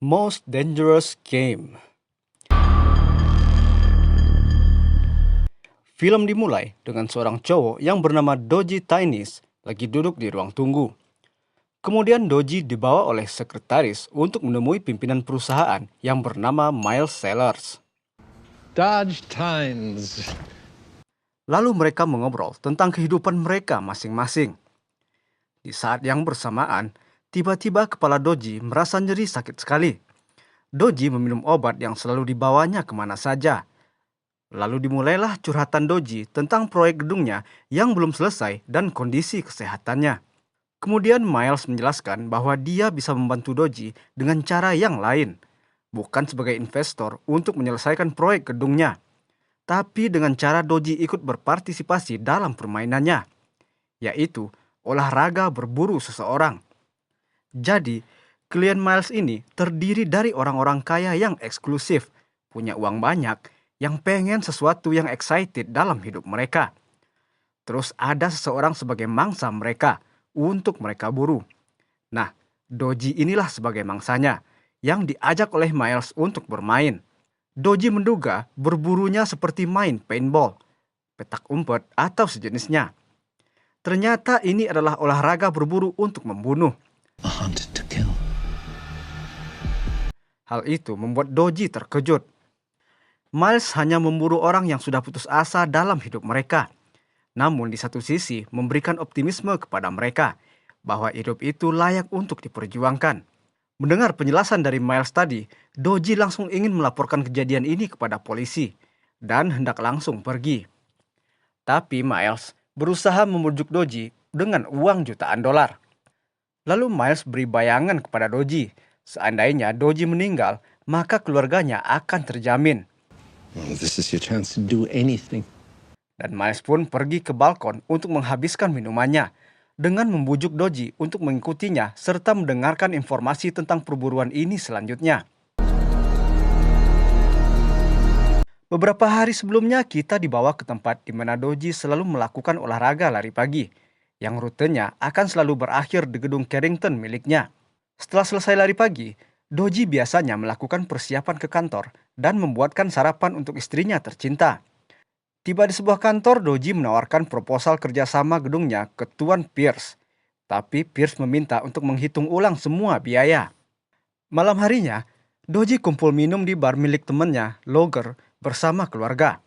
Most Dangerous Game. Film dimulai dengan seorang cowok yang bernama Doji Tainis lagi duduk di ruang tunggu. Kemudian Doji dibawa oleh sekretaris untuk menemui pimpinan perusahaan yang bernama Miles Sellers. Dodge Times. Lalu mereka mengobrol tentang kehidupan mereka masing-masing. Di saat yang bersamaan, tiba-tiba kepala Doji merasa nyeri sakit sekali. Doji meminum obat yang selalu dibawanya kemana saja. Lalu dimulailah curhatan Doji tentang proyek gedungnya yang belum selesai dan kondisi kesehatannya. Kemudian Miles menjelaskan bahwa dia bisa membantu Doji dengan cara yang lain. Bukan sebagai investor untuk menyelesaikan proyek gedungnya, tapi dengan cara Doji ikut berpartisipasi dalam permainannya, yaitu olahraga berburu seseorang. Jadi, klien Miles ini terdiri dari orang-orang kaya yang eksklusif, punya uang banyak, yang pengen sesuatu yang excited dalam hidup mereka. Terus ada seseorang sebagai mangsa mereka untuk mereka buru. Nah, Doji inilah sebagai mangsanya yang diajak oleh Miles untuk bermain. Doji menduga berburunya seperti main paintball, petak umpet atau sejenisnya. Ternyata ini adalah olahraga berburu untuk membunuh. A hunted to kill. Hal itu membuat Doji terkejut. Miles hanya memburu orang yang sudah putus asa dalam hidup mereka. Namun di satu sisi memberikan optimisme kepada mereka bahwa hidup itu layak untuk diperjuangkan. Mendengar penjelasan dari Miles tadi, Doji langsung ingin melaporkan kejadian ini kepada polisi dan hendak langsung pergi. Tapi Miles berusaha membujuk Doji dengan uang jutaan dolar. Lalu Miles beri bayangan kepada Doji, seandainya Doji meninggal, maka keluarganya akan terjamin. Well, this is your chance to do anything. Dan Miles pun pergi ke balkon untuk menghabiskan minumannya dengan membujuk Doji untuk mengikutinya serta mendengarkan informasi tentang perburuan ini selanjutnya. Beberapa hari sebelumnya kita dibawa ke tempat di mana Doji selalu melakukan olahraga lari pagi, yang rutenya akan selalu berakhir di gedung Carrington miliknya. Setelah selesai lari pagi, Doji biasanya melakukan persiapan ke kantor dan membuatkan sarapan untuk istrinya tercinta. Tiba di sebuah kantor, Doji menawarkan proposal kerjasama gedungnya ke Tuan Pierce. Tapi Pierce meminta untuk menghitung ulang semua biaya. Malam harinya, Doji kumpul minum di bar milik temannya, Logger, bersama keluarga.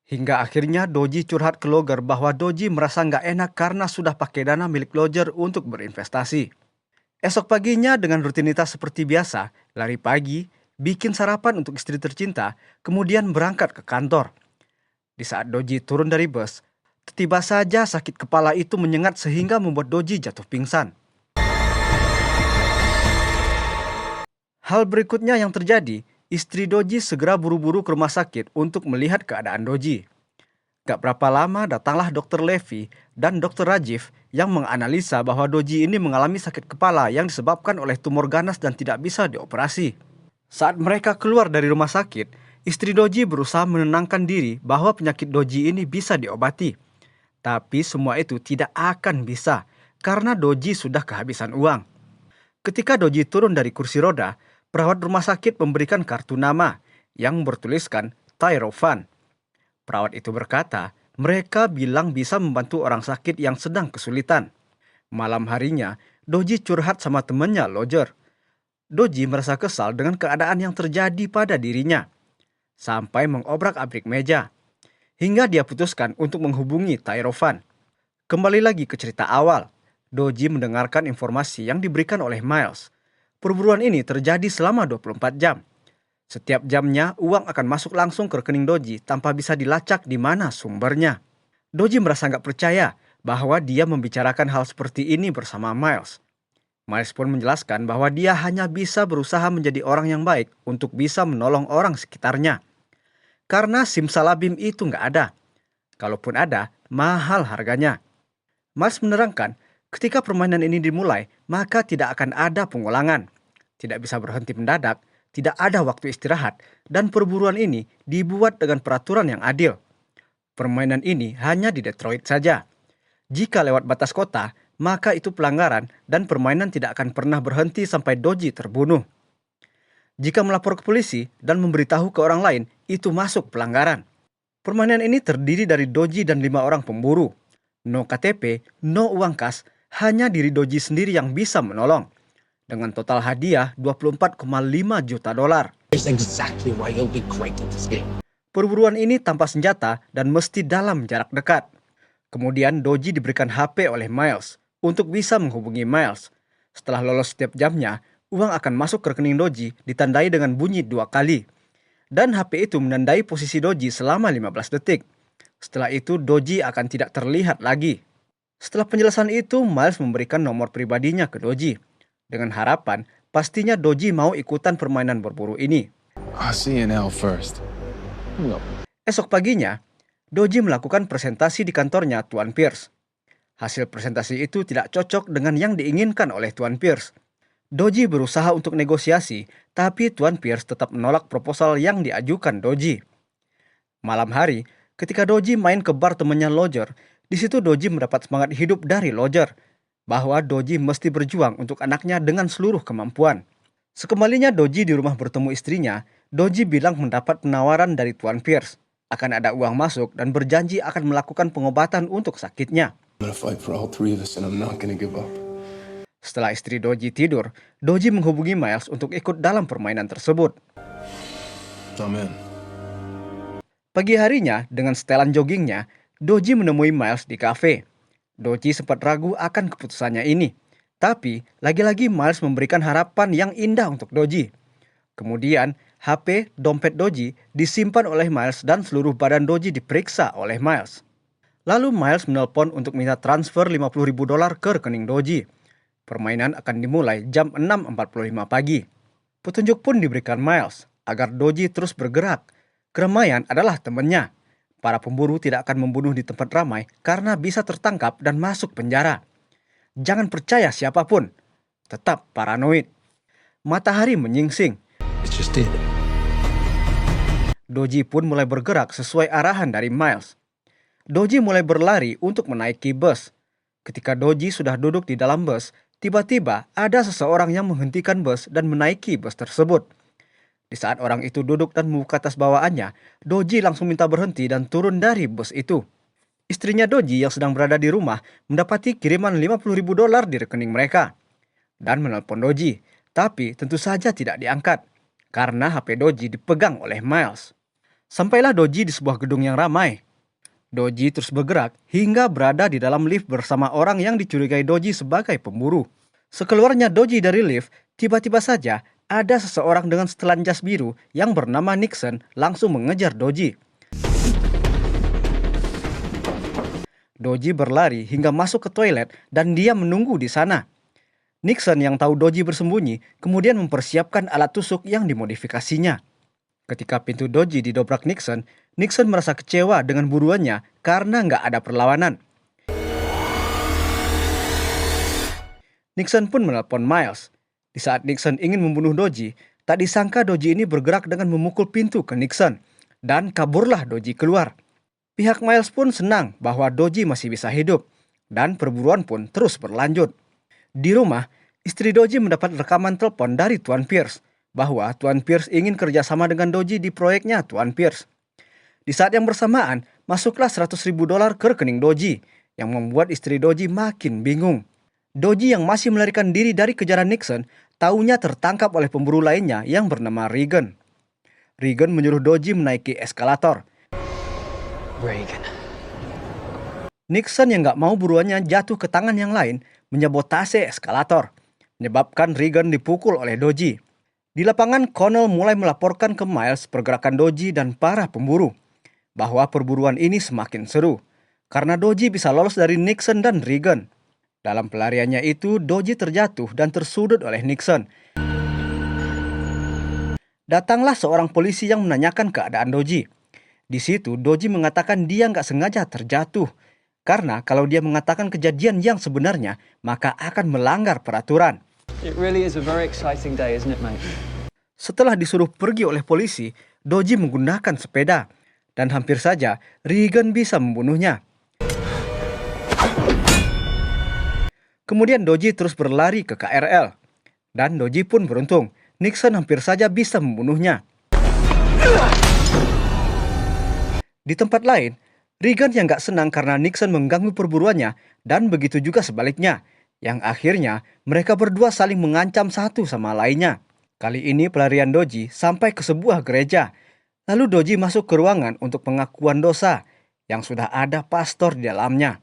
Hingga akhirnya Doji curhat ke Logger bahwa Doji merasa nggak enak karena sudah pakai dana milik Logger untuk berinvestasi. Esok paginya dengan rutinitas seperti biasa, lari pagi, bikin sarapan untuk istri tercinta, kemudian berangkat ke kantor. Di saat Doji turun dari bus, tiba saja sakit kepala itu menyengat sehingga membuat Doji jatuh pingsan. Hal berikutnya yang terjadi, istri Doji segera buru-buru ke rumah sakit untuk melihat keadaan Doji. Gak berapa lama datanglah Dr. Levy dan Dr. Rajiv yang menganalisa bahwa Doji ini mengalami sakit kepala yang disebabkan oleh tumor ganas dan tidak bisa dioperasi. Saat mereka keluar dari rumah sakit, istri Doji berusaha menenangkan diri bahwa penyakit Doji ini bisa diobati. Tapi semua itu tidak akan bisa karena Doji sudah kehabisan uang. Ketika Doji turun dari kursi roda, perawat rumah sakit memberikan kartu nama yang bertuliskan Tyrofan. Perawat itu berkata, mereka bilang bisa membantu orang sakit yang sedang kesulitan. Malam harinya, Doji curhat sama temannya, Logger. Doji merasa kesal dengan keadaan yang terjadi pada dirinya, sampai mengobrak-abrik meja, hingga dia putuskan untuk menghubungi Tyrofan. Kembali lagi ke cerita awal, Doji mendengarkan informasi yang diberikan oleh Miles. Perburuan ini terjadi selama 24 jam. Setiap jamnya, uang akan masuk langsung ke rekening Doji tanpa bisa dilacak di mana sumbernya. Doji merasa nggak percaya bahwa dia membicarakan hal seperti ini bersama Miles. Miles pun menjelaskan bahwa dia hanya bisa berusaha menjadi orang yang baik untuk bisa menolong orang sekitarnya. Karena simsalabim itu nggak ada. Kalaupun ada, mahal harganya. Miles menerangkan Ketika permainan ini dimulai, maka tidak akan ada pengulangan. Tidak bisa berhenti mendadak, tidak ada waktu istirahat, dan perburuan ini dibuat dengan peraturan yang adil. Permainan ini hanya di Detroit saja. Jika lewat batas kota, maka itu pelanggaran dan permainan tidak akan pernah berhenti sampai Doji terbunuh. Jika melapor ke polisi dan memberitahu ke orang lain, itu masuk pelanggaran. Permainan ini terdiri dari Doji dan 5 orang pemburu. No KTP, no uang kas, hanya diri Doji sendiri yang bisa menolong. Dengan total hadiah 24,5 juta dolar. Here's exactly why you'll be great at this game. Perburuan ini tanpa senjata dan mesti dalam jarak dekat. Kemudian Doji diberikan HP oleh Miles untuk bisa menghubungi Miles. Setelah lolos setiap jamnya, uang akan masuk ke rekening Doji ditandai dengan bunyi 2 kali. Dan HP itu menandai posisi Doji selama 15 detik. Setelah itu Doji akan tidak terlihat lagi. Setelah penjelasan itu, Miles memberikan nomor pribadinya ke Doji. Dengan harapan, pastinya Doji mau ikutan permainan berburu ini. I'll see you in hell first. No. Esok paginya, Doji melakukan presentasi di kantornya Tuan Pierce. Hasil presentasi itu tidak cocok dengan yang diinginkan oleh Tuan Pierce. Doji berusaha untuk negosiasi, tapi Tuan Pierce tetap menolak proposal yang diajukan Doji. Malam hari, ketika Doji main ke bar temannya Lodger, di situ Doji mendapat semangat hidup dari Lodger, bahwa Doji mesti berjuang untuk anaknya dengan seluruh kemampuan. Sekembalinya Doji di rumah bertemu istrinya, Doji bilang mendapat penawaran dari Tuan Pierce. Akan ada uang masuk dan berjanji akan melakukan pengobatan untuk sakitnya. I'm gonna fight for all 3 of us and I'm not gonna give up. Setelah istri Doji tidur, Doji menghubungi Miles untuk ikut dalam permainan tersebut. I'm in. Pagi harinya, dengan setelan joggingnya, Doji menemui Miles di kafe. Doji sempat ragu akan keputusannya ini. Tapi, lagi-lagi Miles memberikan harapan yang indah untuk Doji. Kemudian, HP, dompet Doji disimpan oleh Miles dan seluruh badan Doji diperiksa oleh Miles. Lalu Miles menelpon untuk minta transfer 50.000 dolar ke rekening Doji. Permainan akan dimulai jam 6.45 pagi. Petunjuk pun diberikan Miles agar Doji terus bergerak. Keramaian adalah temannya. Para pemburu tidak akan membunuh di tempat ramai karena bisa tertangkap dan masuk penjara. Jangan percaya siapapun. Tetap paranoid. Matahari menyingsing. It just did. Doji pun mulai bergerak sesuai arahan dari Miles. Doji mulai berlari untuk menaiki bus. Ketika Doji sudah duduk di dalam bus, tiba-tiba ada seseorang yang menghentikan bus dan menaiki bus tersebut. Di saat orang itu duduk dan membuka tas bawaannya, Doji langsung minta berhenti dan turun dari bus itu. Istrinya Doji yang sedang berada di rumah mendapati kiriman 50.000 dolar di rekening mereka. Dan menelpon Doji, tapi tentu saja tidak diangkat, karena HP Doji dipegang oleh Miles. Sampailah Doji di sebuah gedung yang ramai. Doji terus bergerak hingga berada di dalam lift bersama orang yang dicurigai Doji sebagai pemburu. Sekeluarnya Doji dari lift, tiba-tiba saja ada seseorang dengan setelan jas biru yang bernama Nixon langsung mengejar Doji. Doji berlari hingga masuk ke toilet dan dia menunggu di sana. Nixon yang tahu Doji bersembunyi kemudian mempersiapkan alat tusuk yang dimodifikasinya. Ketika pintu Doji didobrak Nixon, Nixon merasa kecewa dengan buruannya karena nggak ada perlawanan. Nixon pun menelpon Miles. Di saat Nixon ingin membunuh Doji, tak disangka Doji ini bergerak dengan memukul pintu ke Nixon. Dan kaburlah Doji keluar. Pihak Miles pun senang bahwa Doji masih bisa hidup. Dan perburuan pun terus berlanjut. Di rumah, istri Doji mendapat rekaman telepon dari Tuan Pierce. Bahwa Tuan Pierce ingin kerjasama dengan Doji di proyeknya Tuan Pierce. Di saat yang bersamaan, masuklah 100.000 dolar ke rekening Doji. Yang membuat istri Doji makin bingung. Doji yang masih melarikan diri dari kejaran Nixon, taunya tertangkap oleh pemburu lainnya yang bernama Reagan. Reagan menyuruh Doji menaiki eskalator. Reagan. Nixon yang nggak mau buruannya jatuh ke tangan yang lain, menyabotase eskalator, menyebabkan Reagan dipukul oleh Doji. Di lapangan, Connell mulai melaporkan ke Miles pergerakan Doji dan para pemburu, bahwa perburuan ini semakin seru, karena Doji bisa lolos dari Nixon dan Reagan. Dalam pelariannya itu, Doji terjatuh dan tersudut oleh Nixon. Datanglah seorang polisi yang menanyakan keadaan Doji. Di situ, Doji mengatakan dia nggak sengaja terjatuh. Karena kalau dia mengatakan kejadian yang sebenarnya, maka akan melanggar peraturan. It really is a very exciting day, isn't it, mate? Setelah disuruh pergi oleh polisi, Doji menggunakan sepeda. Dan hampir saja Regan bisa membunuhnya. Kemudian Doji terus berlari ke KRL. Dan Doji pun beruntung, Nixon hampir saja bisa membunuhnya. Di tempat lain, Regan yang gak senang karena Nixon mengganggu perburuannya, dan begitu juga sebaliknya, yang akhirnya mereka berdua saling mengancam satu sama lainnya. Kali ini pelarian Doji sampai ke sebuah gereja. Lalu Doji masuk ke ruangan untuk pengakuan dosa, yang sudah ada pastor di dalamnya.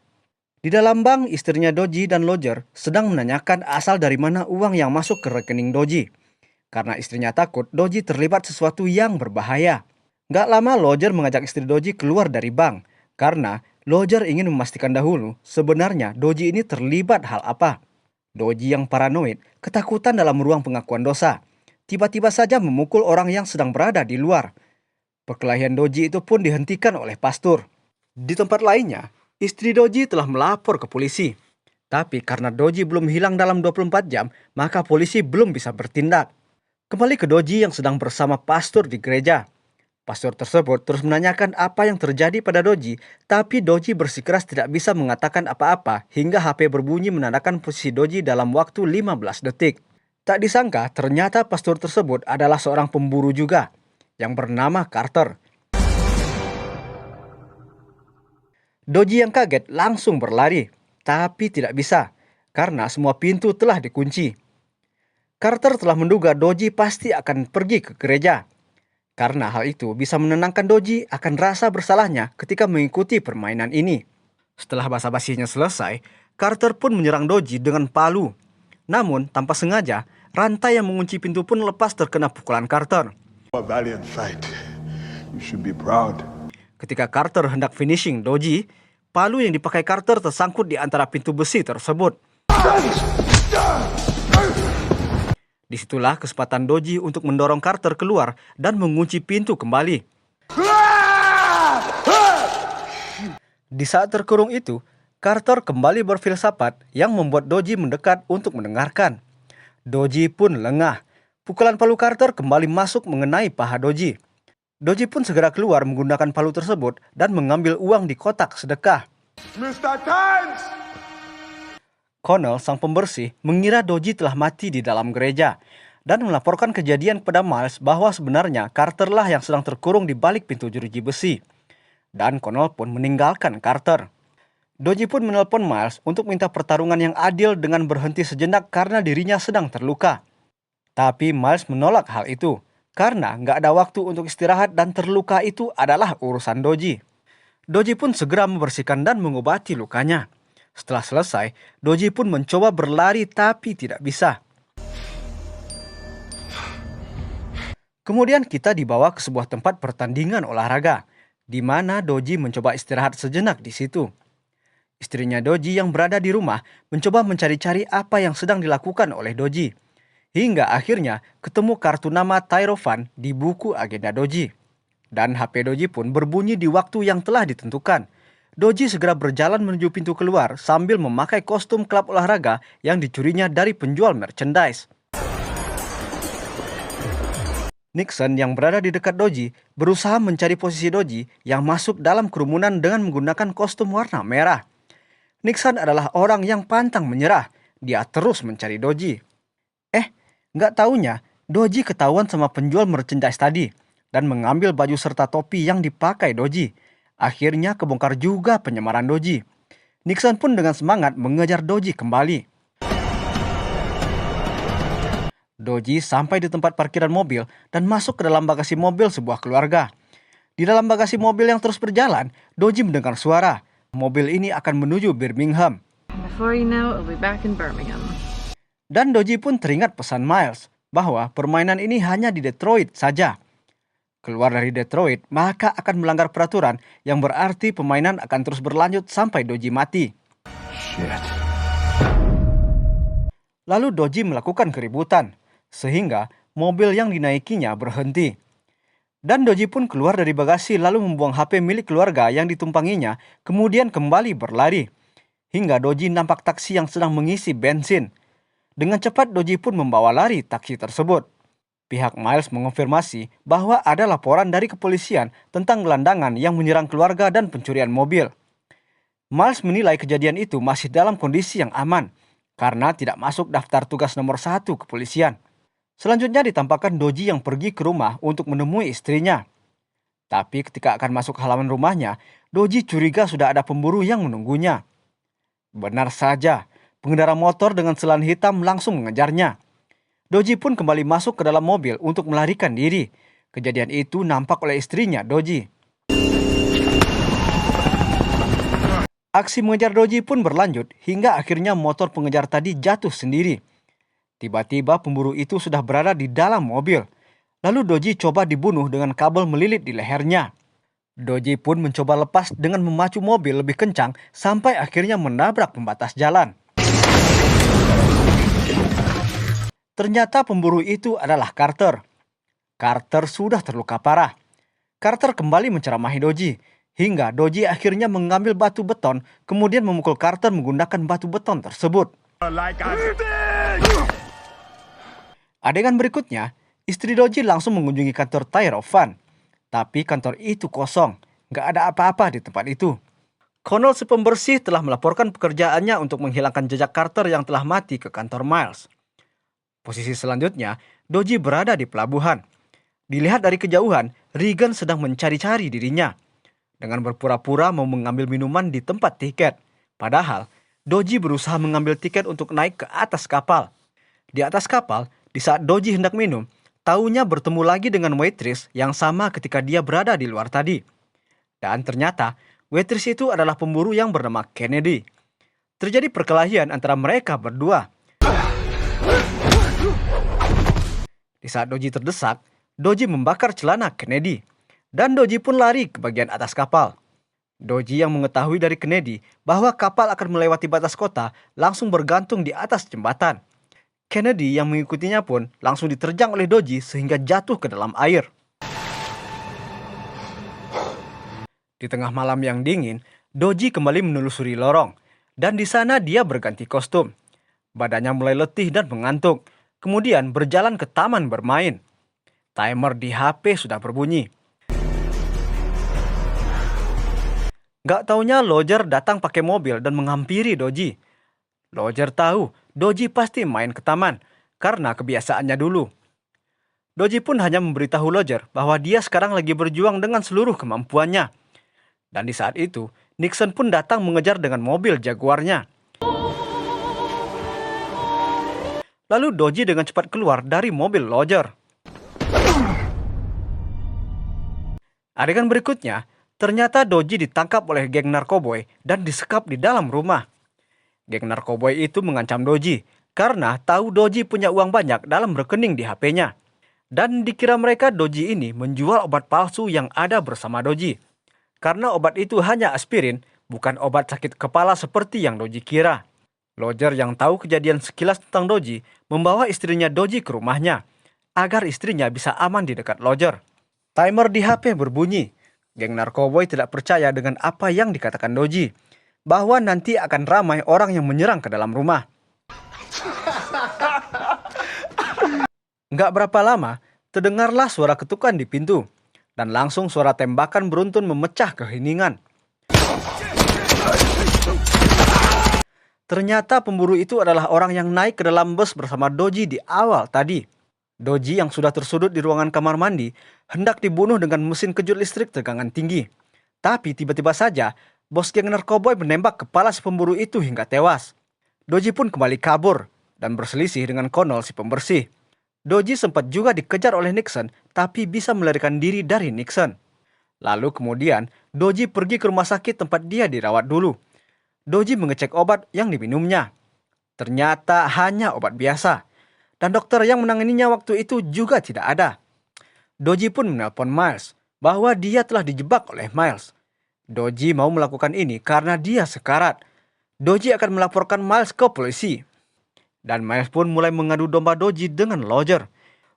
Di dalam bank, istrinya Doji dan Lodger sedang menanyakan asal dari mana uang yang masuk ke rekening Doji. Karena istrinya takut Doji terlibat sesuatu yang berbahaya. Gak lama Lodger mengajak istri Doji keluar dari bank. Karena Lodger ingin memastikan dahulu sebenarnya Doji ini terlibat hal apa. Doji yang paranoid ketakutan dalam ruang pengakuan dosa. Tiba-tiba saja memukul orang yang sedang berada di luar. Perkelahian Doji itu pun dihentikan oleh pastor. Di tempat lainnya, istri Doji telah melapor ke polisi. Tapi karena Doji belum hilang dalam 24 jam, maka polisi belum bisa bertindak. Kembali ke Doji yang sedang bersama pastor di gereja. Pastor tersebut terus menanyakan apa yang terjadi pada Doji, tapi Doji bersikeras tidak bisa mengatakan apa-apa hingga HP berbunyi menandakan posisi Doji dalam waktu 15 detik. Tak disangka ternyata pastor tersebut adalah seorang pemburu juga, yang bernama Carter. Doji yang kaget langsung berlari, tapi tidak bisa, karena semua pintu telah dikunci. Carter telah menduga Doji pasti akan pergi ke gereja. Karena hal itu bisa menenangkan Doji akan rasa bersalahnya ketika mengikuti permainan ini. Setelah basa-basinya selesai, Carter pun menyerang Doji dengan palu. Namun, tanpa sengaja, rantai yang mengunci pintu pun lepas terkena pukulan Carter. A valiant fight. You should be proud. Ketika Carter hendak finishing Doji, palu yang dipakai Carter tersangkut di antara pintu besi tersebut. Disitulah kesempatan Doji untuk mendorong Carter keluar dan mengunci pintu kembali. Di saat terkurung itu, Carter kembali berfilsafat yang membuat Doji mendekat untuk mendengarkan. Doji pun lengah. Pukulan palu Carter kembali masuk mengenai paha Doji. Doji pun segera keluar menggunakan palu tersebut dan mengambil uang di kotak sedekah. Mr. Times! Connell, sang pembersih, mengira Doji telah mati di dalam gereja dan melaporkan kejadian kepada Miles bahwa sebenarnya Carter lah yang sedang terkurung di balik pintu jeruji besi. Dan Connell pun meninggalkan Carter. Doji pun menelpon Miles untuk minta pertarungan yang adil dengan berhenti sejenak karena dirinya sedang terluka. Tapi Miles menolak hal itu karena nggak ada waktu untuk istirahat dan terluka itu adalah urusan Doji. Doji pun segera membersihkan dan mengobati lukanya. Setelah selesai, Doji pun mencoba berlari tapi tidak bisa. Kemudian kita dibawa ke sebuah tempat pertandingan olahraga, di mana Doji mencoba istirahat sejenak di situ. Istrinya Doji yang berada di rumah mencoba mencari-cari apa yang sedang dilakukan oleh Doji. Hingga akhirnya ketemu kartu nama Tyrovan di buku agenda Doji. Dan HP Doji pun berbunyi di waktu yang telah ditentukan. Doji segera berjalan menuju pintu keluar sambil memakai kostum klub olahraga yang dicurinya dari penjual merchandise. Nixon yang berada di dekat Doji berusaha mencari posisi Doji yang masuk dalam kerumunan dengan menggunakan kostum warna merah. Nixon adalah orang yang pantang menyerah. Dia terus mencari Doji. Nggak taunya Doji ketahuan sama penjual merchandise tadi dan mengambil baju serta topi yang dipakai Doji. Akhirnya kebongkar juga penyamaran Doji. Nixon pun dengan semangat mengejar Doji kembali. Doji sampai di tempat parkiran mobil dan masuk ke dalam bagasi mobil sebuah keluarga. Di dalam bagasi mobil yang terus berjalan, Doji mendengar suara. Mobil ini akan menuju Birmingham. Before you know it, we'll be back in Birmingham. Dan Doji pun teringat pesan Miles bahwa permainan ini hanya di Detroit saja. Keluar dari Detroit, maka akan melanggar peraturan yang berarti permainan akan terus berlanjut sampai Doji mati. Shit. Lalu Doji melakukan keributan, sehingga mobil yang dinaikinya berhenti. Dan Doji pun keluar dari bagasi lalu membuang HP milik keluarga yang ditumpanginya, kemudian kembali berlari. Hingga Doji nampak taksi yang sedang mengisi bensin. Dengan cepat Doji pun membawa lari taksi tersebut. Pihak Miles mengonfirmasi bahwa ada laporan dari kepolisian tentang gelandangan yang menyerang keluarga dan pencurian mobil. Miles menilai kejadian itu masih dalam kondisi yang aman, karena tidak masuk daftar tugas nomor 1 kepolisian. Selanjutnya ditampakkan Doji yang pergi ke rumah untuk menemui istrinya. Tapi ketika akan masuk halaman rumahnya, Doji curiga sudah ada pemburu yang menunggunya. Benar saja, pengendara motor dengan selan hitam langsung mengejarnya. Doji pun kembali masuk ke dalam mobil untuk melarikan diri. Kejadian itu nampak oleh istrinya, Doji. Aksi mengejar Doji pun berlanjut hingga akhirnya motor pengejar tadi jatuh sendiri. Tiba-tiba pemburu itu sudah berada di dalam mobil. Lalu Doji coba dibunuh dengan kabel melilit di lehernya. Doji pun mencoba lepas dengan memacu mobil lebih kencang sampai akhirnya menabrak pembatas jalan. Ternyata pemburu itu adalah Carter. Carter sudah terluka parah. Carter kembali menceramahi Doji, hingga Doji akhirnya mengambil batu beton, kemudian memukul Carter menggunakan batu beton tersebut. Adegan berikutnya, istri Doji langsung mengunjungi kantor Tire of Fun. Tapi kantor itu kosong, nggak ada apa-apa di tempat itu. Connell si pembersih telah melaporkan pekerjaannya untuk menghilangkan jejak Carter yang telah mati ke kantor Miles. Posisi selanjutnya, Doji berada di pelabuhan. Dilihat dari kejauhan, Regan sedang mencari-cari dirinya. Dengan berpura-pura mau mengambil minuman di tempat tiket. Padahal, Doji berusaha mengambil tiket untuk naik ke atas kapal. Di atas kapal, di saat Doji hendak minum, taunya bertemu lagi dengan waitress yang sama ketika dia berada di luar tadi. Dan ternyata, waitress itu adalah pemburu yang bernama Kennedy. Terjadi perkelahian antara mereka berdua. Di saat Doji terdesak, Doji membakar celana Kennedy. Dan Doji pun lari ke bagian atas kapal. Doji yang mengetahui dari Kennedy bahwa kapal akan melewati batas kota langsung bergantung di atas jembatan. Kennedy yang mengikutinya pun langsung diterjang oleh Doji sehingga jatuh ke dalam air. Di tengah malam yang dingin, Doji kembali menelusuri lorong. Dan di sana dia berganti kostum. Badannya mulai letih dan mengantuk. Kemudian berjalan ke taman bermain. Timer di HP sudah berbunyi. Gak taunya Lodger datang pakai mobil dan menghampiri Doji. Lodger tahu Doji pasti main ke taman karena kebiasaannya dulu. Doji pun hanya memberitahu Lodger bahwa dia sekarang lagi berjuang dengan seluruh kemampuannya. Dan di saat itu, Nixon pun datang mengejar dengan mobil Jaguarnya. Lalu Doji dengan cepat keluar dari mobil Lodger. Adegan berikutnya, ternyata Doji ditangkap oleh geng narkoboy dan disekap di dalam rumah. Geng narkoboy itu mengancam Doji karena tahu Doji punya uang banyak dalam rekening di HP-nya. Dan dikira mereka Doji ini menjual obat palsu yang ada bersama Doji. Karena obat itu hanya aspirin, bukan obat sakit kepala seperti yang Doji kira. Lodger yang tahu kejadian sekilas tentang Doji membawa istrinya Doji ke rumahnya agar istrinya bisa aman di dekat Lodger. Timer di HP berbunyi. Geng narkoboy tidak percaya dengan apa yang dikatakan Doji, bahwa nanti akan ramai orang yang menyerang ke dalam rumah. Nggak berapa lama, terdengarlah suara ketukan di pintu, dan langsung suara tembakan beruntun memecah keheningan. Ternyata pemburu itu adalah orang yang naik ke dalam bus bersama Doji di awal tadi. Doji yang sudah tersudut di ruangan kamar mandi hendak dibunuh dengan mesin kejut listrik tegangan tinggi. Tapi tiba-tiba saja, bos geng narkoboy menembak kepala si pemburu itu hingga tewas. Doji pun kembali kabur dan berselisih dengan Connell si pembersih. Doji sempat juga dikejar oleh Nixon, tapi bisa melarikan diri dari Nixon. Lalu kemudian, Doji pergi ke rumah sakit tempat dia dirawat dulu. Doji mengecek obat yang diminumnya. Ternyata hanya obat biasa. Dan dokter yang menanganinya waktu itu juga tidak ada. Doji pun menelpon Miles bahwa dia telah dijebak oleh Miles. Doji mau melakukan ini karena dia sekarat. Doji akan melaporkan Miles ke polisi. Dan Miles pun mulai mengadu domba Doji dengan Lodger.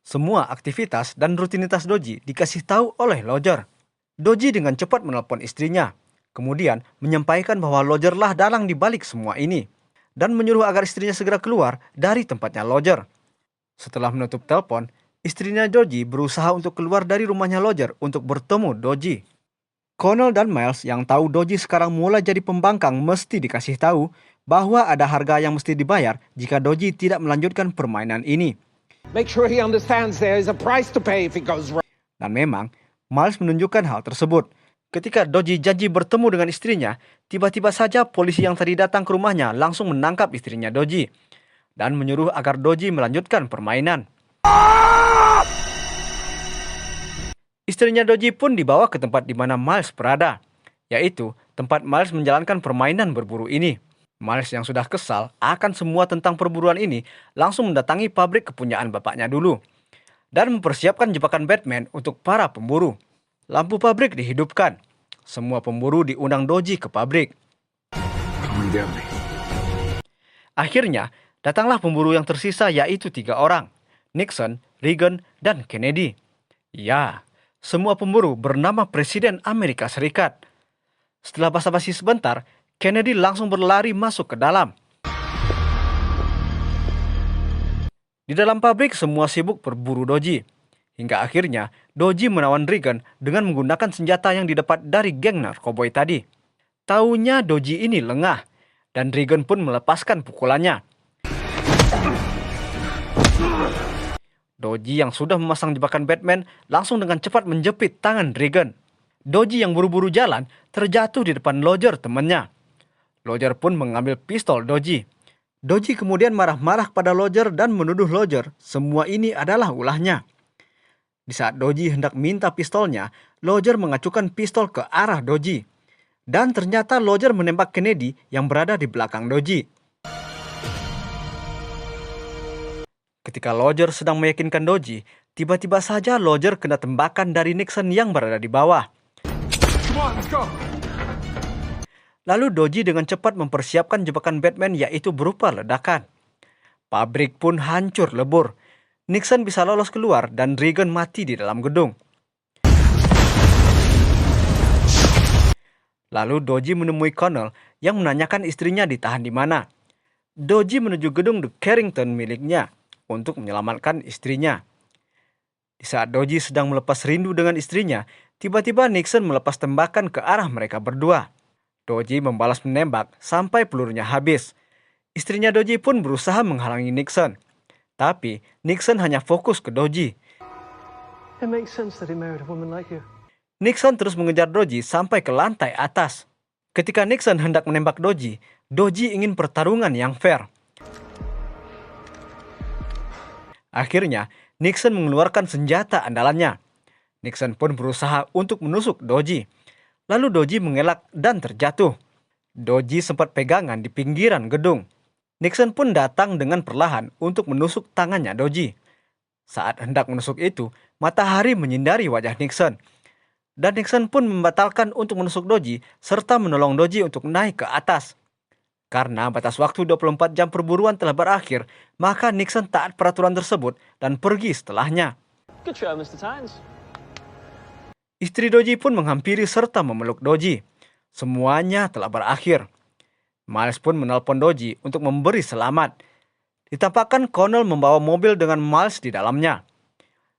Semua aktivitas dan rutinitas Doji dikasih tahu oleh Lodger. Doji dengan cepat menelpon istrinya, kemudian menyampaikan bahwa Lodger lah dalang di balik semua ini, dan menyuruh agar istrinya segera keluar dari tempatnya Lodger. Setelah menutup telepon, istrinya Doji berusaha untuk keluar dari rumahnya Lodger untuk bertemu Doji. Connell dan Miles yang tahu Doji sekarang mulai jadi pembangkang mesti dikasih tahu bahwa ada harga yang mesti dibayar jika Doji tidak melanjutkan permainan ini. Make sure he understands there is a price to pay if it goes wrong. Dan memang, Miles menunjukkan hal tersebut. Ketika Doji janji bertemu dengan istrinya, tiba-tiba saja polisi yang tadi datang ke rumahnya langsung menangkap istrinya Doji dan menyuruh agar Doji melanjutkan permainan. Istrinya Doji pun dibawa ke tempat di mana Miles berada, yaitu tempat Miles menjalankan permainan berburu ini. Miles yang sudah kesal akan semua tentang perburuan ini langsung mendatangi pabrik kepunyaan bapaknya dulu dan mempersiapkan jebakan Batman untuk para pemburu. Lampu pabrik dihidupkan. Semua pemburu diundang Doji ke pabrik. Come and get me. Akhirnya, datanglah pemburu yang tersisa yaitu 3 orang. Nixon, Reagan, dan Kennedy. Ya, semua pemburu bernama Presiden Amerika Serikat. Setelah basa-basi sebentar, Kennedy langsung berlari masuk ke dalam. Di dalam pabrik semua sibuk berburu Doji. Hingga akhirnya Doji menawan Reagan dengan menggunakan senjata yang didapat dari geng narkoboy tadi. Taunya Doji ini lengah dan Reagan pun melepaskan pukulannya. Doji yang sudah memasang jebakan Batman langsung dengan cepat menjepit tangan Reagan. Doji yang buru-buru jalan terjatuh di depan Lodger temannya. Lodger pun mengambil pistol Doji. Doji kemudian marah-marah pada Lodger dan menuduh Lodger semua ini adalah ulahnya. Di saat Doji hendak minta pistolnya, Lodger mengacukan pistol ke arah Doji. Dan ternyata Lodger menembak Kennedy yang berada di belakang Doji. Ketika Lodger sedang meyakinkan Doji, tiba-tiba saja Lodger kena tembakan dari Nixon yang berada di bawah. Come on, let's go. Lalu Doji dengan cepat mempersiapkan jebakan Batman yaitu berupa ledakan. Pabrik pun hancur lebur. Nixon bisa lolos keluar dan Reagan mati di dalam gedung. Lalu Doji menemui Connell yang menanyakan istrinya ditahan di mana. Doji menuju gedung The Carrington miliknya untuk menyelamatkan istrinya. Di saat Doji sedang melepas rindu dengan istrinya, tiba-tiba Nixon melepas tembakan ke arah mereka berdua. Doji membalas menembak sampai pelurunya habis. Istrinya Doji pun berusaha menghalangi Nixon. Tapi Nixon hanya fokus ke Doji. It makes sense that he married a woman like you. Nixon terus mengejar Doji sampai ke lantai atas. Ketika Nixon hendak menembak Doji, Doji ingin pertarungan yang fair. Akhirnya, Nixon mengeluarkan senjata andalannya. Nixon pun berusaha untuk menusuk Doji. Lalu Doji mengelak dan terjatuh. Doji sempat pegangan di pinggiran gedung. Nixon pun datang dengan perlahan untuk menusuk tangannya Doji. Saat hendak menusuk itu, matahari menyinari wajah Nixon. Dan Nixon pun membatalkan untuk menusuk Doji serta menolong Doji untuk naik ke atas. Karena batas waktu 24 jam perburuan telah berakhir, maka Nixon taat peraturan tersebut dan pergi setelahnya. Good show, Mr. Tynes. Istri Doji pun menghampiri serta memeluk Doji. Semuanya telah berakhir. Miles pun menelpon Doji untuk memberi selamat. Ditampakkan Connell membawa mobil dengan Miles di dalamnya.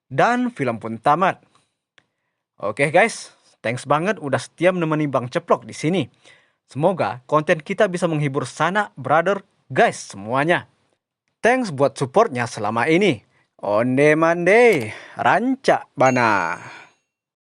Dan film pun tamat. Oke guys, thanks banget udah setia menemani Bang Ceplok di sini. Semoga konten kita bisa menghibur Sana, brother, guys semuanya. Thanks buat supportnya selama ini. Onde mande, rancak bana.